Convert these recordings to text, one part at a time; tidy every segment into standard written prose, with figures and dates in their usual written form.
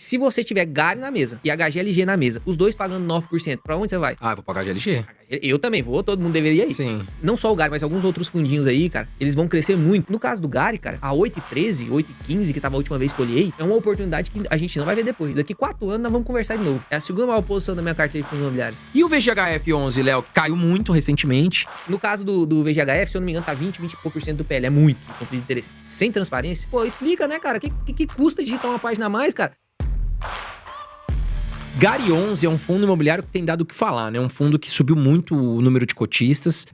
se você tiver Gari na mesa e HGLG na mesa, os dois pagando 9%, pra onde você vai? Ah, eu vou pagar GLG. Eu também vou, todo mundo deveria ir. Sim. Não só o Gari, mas alguns outros fundinhos aí, cara, eles vão crescer muito. No caso do Gari, cara, a 8,13, 8,15, que tava a última vez que eu olhei, é uma oportunidade que a gente não vai ver depois. Daqui 4 anos nós vamos conversar de novo. É a segunda maior posição da minha carteira de fundos imobiliários. E o VGHF11, Léo, que caiu muito recentemente. No caso do VGHF, se eu não me engano, tá 20 e pouco por cento do PL. É muito conflito de interesse. Sem transparência. Pô, explica, né, cara? Que custa digitar uma página a mais, cara? Gari 11 é um fundo imobiliário que tem dado o que falar, né? Um fundo que subiu muito o número de cotistas,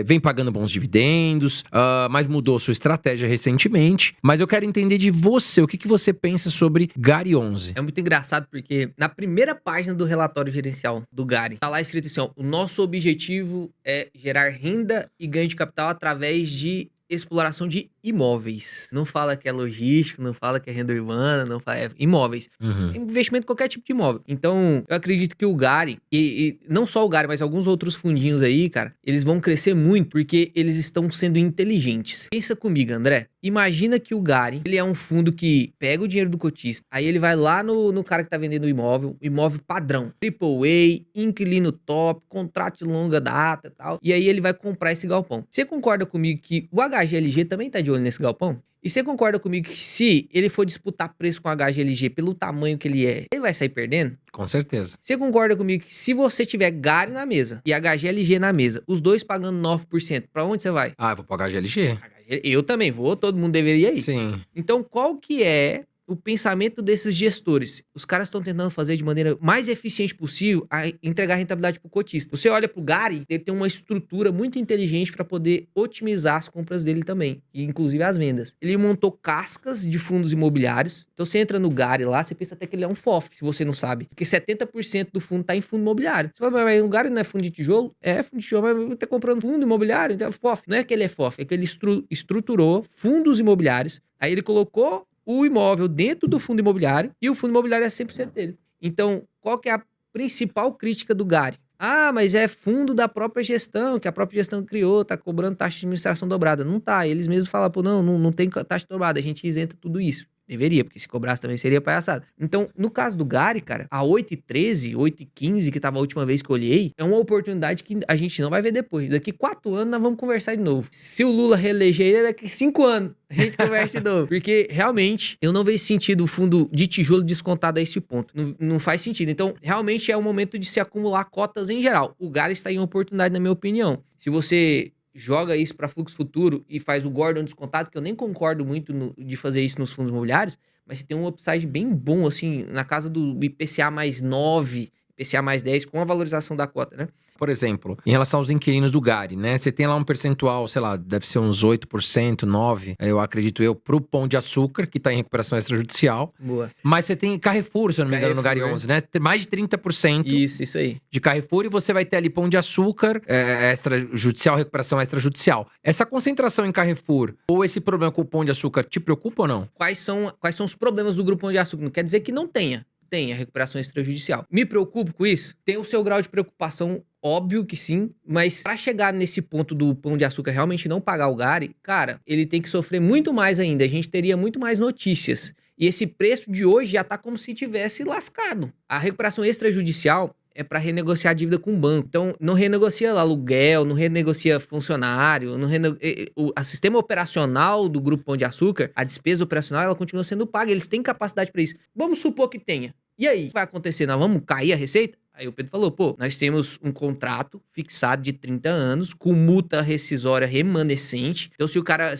vem pagando bons dividendos, mas mudou sua estratégia recentemente. Mas eu quero entender de você, o que você pensa sobre Gari 11? É muito engraçado porque na primeira página do relatório gerencial do Gari, tá lá escrito assim, ó, o nosso objetivo é gerar renda e ganho de capital através de exploração de imóveis. Não fala que é logístico, não fala que é renda urbana, não fala, é imóveis. Investimento em qualquer tipo de imóvel. Então, eu acredito que o Gari, e não só o Gari, mas alguns outros fundinhos aí, cara, eles vão crescer muito porque eles estão sendo inteligentes. Pensa comigo, André. Imagina que o Gari, ele é um fundo que pega o dinheiro do cotista, aí ele vai lá no cara que tá vendendo o imóvel padrão, AAA, inquilino top, contrato de longa data e tal, e aí ele vai comprar esse galpão. Você concorda comigo que o HGLG também tá de olho nesse galpão? E você concorda comigo que se ele for disputar preço com o HGLG pelo tamanho que ele é, ele vai sair perdendo? Com certeza. Você concorda comigo que se você tiver Gari na mesa e HGLG na mesa, os dois pagando 9%, pra onde você vai? Ah, eu vou pagar GLG. Eu também vou, todo mundo deveria ir. Sim. Então, qual que é o pensamento desses gestores? Os caras estão tentando fazer de maneira mais eficiente possível a entregar rentabilidade pro cotista. Você olha pro Gari, ele tem uma estrutura muito inteligente para poder otimizar as compras dele também, e inclusive as vendas. Ele montou cascas de fundos imobiliários. Então você entra no Gari lá, você pensa até que ele é um FOF, se você não sabe. Porque 70% do fundo tá em fundo imobiliário. Você fala, mas o Gari não é fundo de tijolo? É fundo de tijolo, mas tá comprando fundo imobiliário, então é FOF. Não é que ele é FOF, é que ele estruturou fundos imobiliários. Aí ele colocou o imóvel dentro do fundo imobiliário e o fundo imobiliário é 100% dele. Então, qual que é a principal crítica do Gari? Ah, mas é fundo da própria gestão, que a própria gestão criou, tá cobrando taxa de administração dobrada. Não tá, eles mesmos falam, pô, não tem taxa dobrada, a gente isenta tudo isso. Deveria, porque se cobrasse também seria palhaçada. Então, no caso do Gari, cara, a 8,13, 8,15, que tava a última vez que eu olhei, é uma oportunidade que a gente não vai ver depois. Daqui 4 anos nós vamos conversar de novo. Se o Lula reeleger ele, daqui 5 anos a gente conversa de novo. Porque, realmente, eu não vejo sentido o fundo de tijolo descontado a esse ponto. Não faz sentido. Então, realmente é o momento de se acumular cotas em geral. O Gari está em oportunidade, na minha opinião. Se você joga isso para fluxo futuro e faz o Gordon descontado, que eu nem concordo muito de fazer isso nos fundos imobiliários, mas você tem um upside bem bom, assim, na casa do IPCA mais 9, IPCA mais 10, com a valorização da cota, né? Por exemplo, em relação aos inquilinos do Gari, né? Você tem lá um percentual, sei lá, deve ser uns 8%, 9%, eu acredito pro Pão de Açúcar, que tá em recuperação extrajudicial. Boa. Mas você tem Carrefour, se eu não me engano, no Gari 11, né? Tem mais de 30%. Isso aí. De Carrefour, e você vai ter ali Pão de Açúcar, extrajudicial, recuperação extrajudicial. Essa concentração em Carrefour, ou esse problema com o Pão de Açúcar, te preocupa ou não? Quais são os problemas do grupo Pão de Açúcar? Não quer dizer que não tenha. Tem a recuperação extrajudicial. Me preocupo com isso? Tem o seu grau de preocupação, óbvio que sim, mas pra chegar nesse ponto do Pão de Açúcar realmente não pagar o Gari, cara, ele tem que sofrer muito mais ainda. A gente teria muito mais notícias. E esse preço de hoje já tá como se tivesse lascado. A recuperação extrajudicial é para renegociar a dívida com o banco. Então, não renegocia aluguel, não renegocia funcionário, o sistema operacional do Grupo Pão de Açúcar, a despesa operacional, ela continua sendo paga. Eles têm capacidade para isso. Vamos supor que tenha. E aí, o que vai acontecer? Nós vamos cair a receita? Aí o Pedro falou, pô, nós temos um contrato fixado de 30 anos, com multa rescisória remanescente. Então, se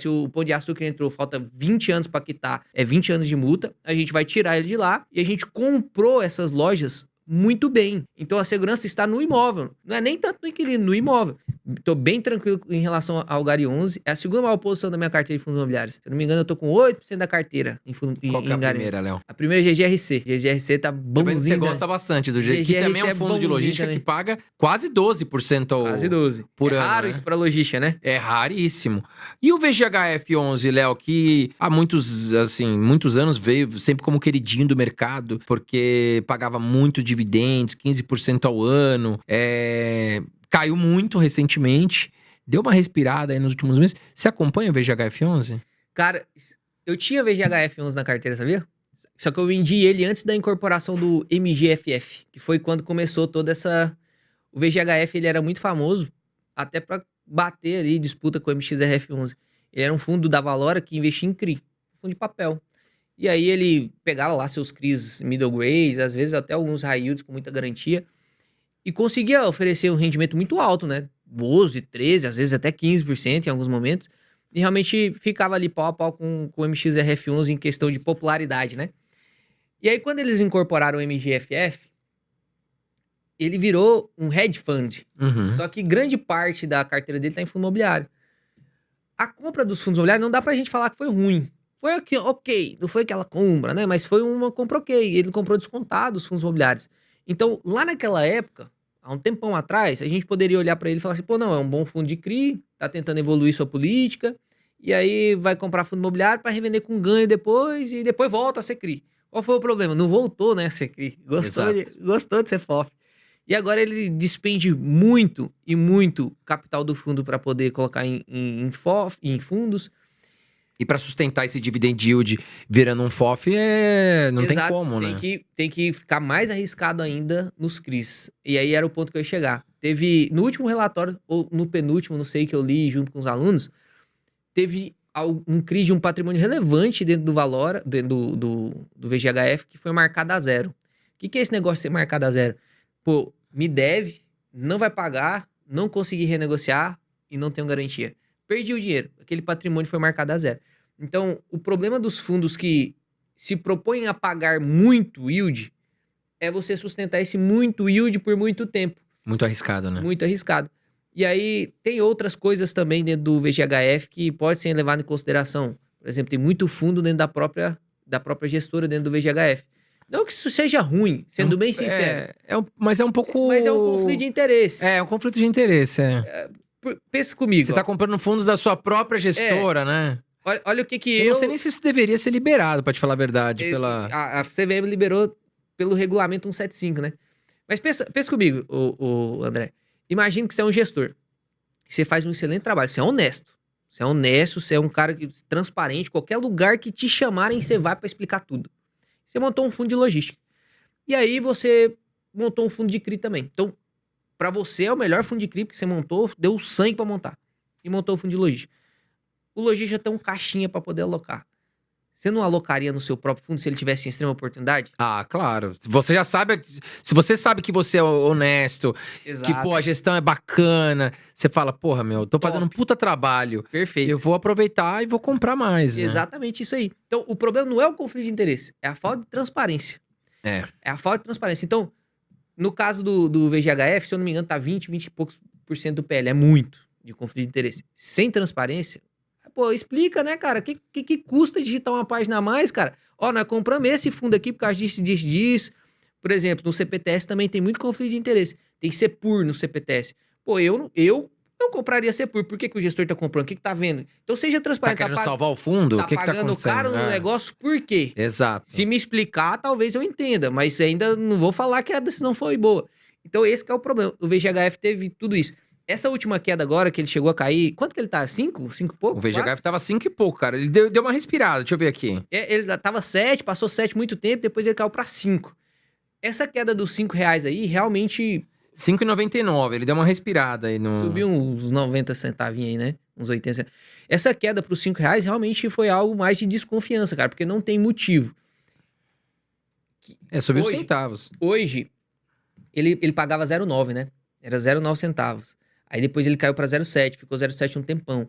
o Pão de Açúcar entrou, falta 20 anos para quitar, 20 anos de multa, a gente vai tirar ele de lá e a gente comprou essas lojas muito bem. Então a segurança está no imóvel. Não é nem tanto no inquilino, no imóvel. Tô bem tranquilo em relação ao Gari 11. É a segunda maior posição da minha carteira de fundos imobiliários. Se eu não me engano, eu tô com 8% da carteira em fundo. Qual que é a Gari primeira, Léo? A primeira é GGRC. GGRC tá bonzinho. Você gosta bastante do GGRC, que também é um fundo de logística também, que paga quase 12% quase 12 por ano. É raro, né? Isso pra logística, né? É raríssimo. E o VGHF11, Léo, que há muitos anos veio sempre como queridinho do mercado, porque pagava muito dividendos, 15% ao ano, caiu muito recentemente, deu uma respirada aí nos últimos meses. Você acompanha o VGHF11? Cara, eu tinha VGHF11 na carteira, sabia? Só que eu vendi ele antes da incorporação do MGFF, que foi quando começou toda essa... O VGHF, ele era muito famoso, até para bater ali, disputa com o MXRF11. Ele era um fundo da Valora que investia em CRI, fundo de papel. E aí ele pegava lá seus CRIs middle grades, às vezes até alguns high yields com muita garantia, e conseguia oferecer um rendimento muito alto, né? 12, 13, às vezes até 15% em alguns momentos. E realmente ficava ali pau a pau com o MXRF11 em questão de popularidade, né? E aí quando eles incorporaram o MGFF, ele virou um hedge fund. Uhum. Só que grande parte da carteira dele está em fundo imobiliário. A compra dos fundos imobiliários não dá pra gente falar que foi ruim. Foi aqui, ok, não foi aquela compra, né? Mas foi uma compra ok. Ele comprou descontado os fundos imobiliários. Então, lá naquela época, há um tempão atrás, a gente poderia olhar pra ele e falar assim, pô, não, é um bom fundo de CRI, tá tentando evoluir sua política, e aí vai comprar fundo imobiliário pra revender com ganho depois, e depois volta a ser CRI. Qual foi o problema? Não voltou, né, a ser CRI. Gostou de ser FOF. E agora ele despende muito e muito capital do fundo para poder colocar em fundos. E para sustentar esse dividend yield virando um FOF, não tem como, né? Tem que ficar mais arriscado ainda nos CRIs. E aí era o ponto que eu ia chegar. Teve, no último relatório, ou no penúltimo, não sei, que eu li junto com os alunos, teve um CRI de um patrimônio relevante dentro do Valora, dentro do VGHF, que foi marcado a zero. O que é esse negócio de ser marcado a zero? Pô, me deve, não vai pagar, não consegui renegociar e não tenho garantia. Perdi o dinheiro, aquele patrimônio foi marcado a zero. Então, o problema dos fundos que se propõem a pagar muito yield é você sustentar esse muito yield por muito tempo. Muito arriscado, né? Muito arriscado. E aí, tem outras coisas também dentro do VGHF que pode ser levado em consideração. Por exemplo, tem muito fundo dentro da própria gestora dentro do VGHF. Não que isso seja ruim, sendo bem sincero. Mas é um pouco... Mas é um conflito de interesse. É um conflito de interesse, Pensa comigo. Você tá comprando fundos da sua própria gestora, né? Olha o que eu... não sei nem se isso deveria ser liberado, pra te falar a verdade. A CVM liberou pelo regulamento 175, né? Mas pensa comigo, o André. Imagina que você é um gestor. Que você faz um excelente trabalho. Você é honesto. Você é um cara transparente. Qualquer lugar que te chamarem, você vai pra explicar tudo. Você montou um fundo de logística. E aí você montou um fundo de CRI também. Então, para você é o melhor fundo de CRI que você montou, deu sangue para montar. E montou o fundo de logística. O logística tem um caixinha para poder alocar. Você não alocaria no seu próprio fundo se ele tivesse em extrema oportunidade? Ah, claro. Você já sabe... Se você sabe que você é honesto, Exato. que, pô, a gestão é bacana, você fala, porra, meu, tô fazendo um puta trabalho. Perfeito. Eu vou aproveitar e vou comprar mais, né? Exatamente isso aí. Então, o problema não é o conflito de interesse, é a falta de transparência. É a falta de transparência. Então, no caso do VGHF, se eu não me engano, tá 20 e poucos % do PL. É muito de conflito de interesse. Sem transparência... Pô, explica, né, cara? Que custa digitar uma página a mais, cara? Ó, nós compramos esse fundo aqui por causa disso. Por exemplo, no CPTS também tem muito conflito de interesse. Tem Sepur no CPTS. Pô, eu não compraria Sepur. Por que o gestor tá comprando? O que tá vendo? Então seja transparente. Tá querendo salvar o fundo? Tá o que tá pagando caro no negócio, por quê? Exato. Se me explicar, talvez eu entenda. Mas ainda não vou falar que a decisão foi boa. Então esse que é o problema. O VGHF teve tudo isso. Essa última queda agora, que ele chegou a cair... Quanto que ele tá? 5? 5 e pouco? O VGHF tava 5 e pouco, cara. Ele deu uma respirada. Deixa eu ver aqui. Ele tava 7, passou 7 muito tempo, depois ele caiu pra 5. Essa queda dos R$5 aí, realmente... 5,99. Ele deu uma respirada aí no... Subiu uns 90 centavinhos aí, né? Uns 80 centavos. Essa queda pros R$5 realmente foi algo mais de desconfiança, cara. Porque não tem motivo. Subiu centavos. Hoje, ele pagava 0,9, né? Era 0,9 centavos. Aí depois ele caiu para 0,7, ficou 0,7 um tempão.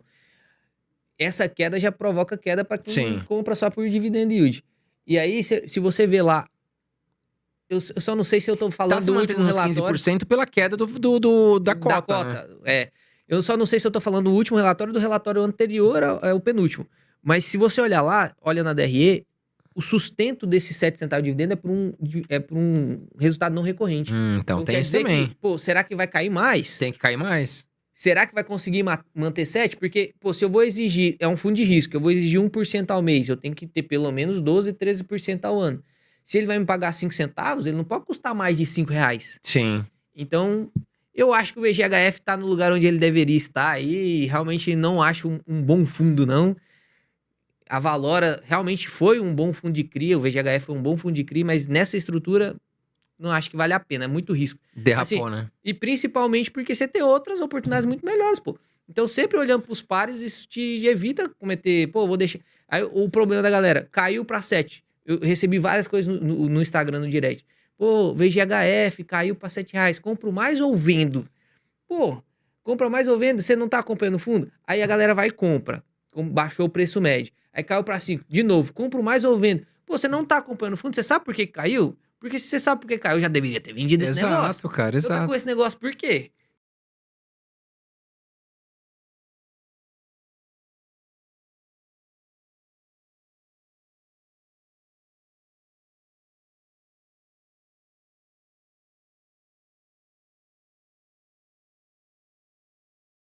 Essa queda já provoca queda para quem compra só por dividend yield. E aí, se você vê lá, eu só não sei se eu tô falando do último relatório... 15% pela queda da cota. Da cota, né? Eu só não sei se eu tô falando do último relatório do relatório anterior ao penúltimo. Mas se você olhar lá, olha na DRE, o sustento desses 7 centavos de dividendo é por um resultado não recorrente. Então tem isso também. Pô, será que vai cair mais? Tem que cair mais. Será que vai conseguir manter 7? Porque, pô, se eu vou exigir... É um fundo de risco, eu vou exigir 1% ao mês, eu tenho que ter pelo menos 12, 13% ao ano. Se ele vai me pagar 5 centavos, ele não pode custar mais de R$5. Sim. Então, eu acho que o VGHF tá no lugar onde ele deveria estar e realmente não acho um bom fundo, não. A Valora realmente foi um bom fundo de CRI, o VGHF foi um bom fundo de CRI, mas nessa estrutura não acho que vale a pena, é muito risco. Derrapou, né? E principalmente porque você tem outras oportunidades muito melhores, pô. Então, sempre olhando pros pares, isso te evita cometer, pô, vou deixar... Aí, o problema da galera, caiu pra 7. Eu recebi várias coisas no Instagram, no direct. Pô, VGHF caiu pra R$7. Compro mais ou vendo? Pô, compra mais ou vendo? Você não tá acompanhando o fundo? Aí a galera vai e compra. Baixou o preço médio. Aí caiu pra 5. De novo, compro mais ou vendo? Pô, você não tá acompanhando o fundo? Você sabe por que caiu? Porque se você sabe por que caiu, já deveria ter vendido esse negócio. Exato, cara, Então tá com exato. esse negócio por quê?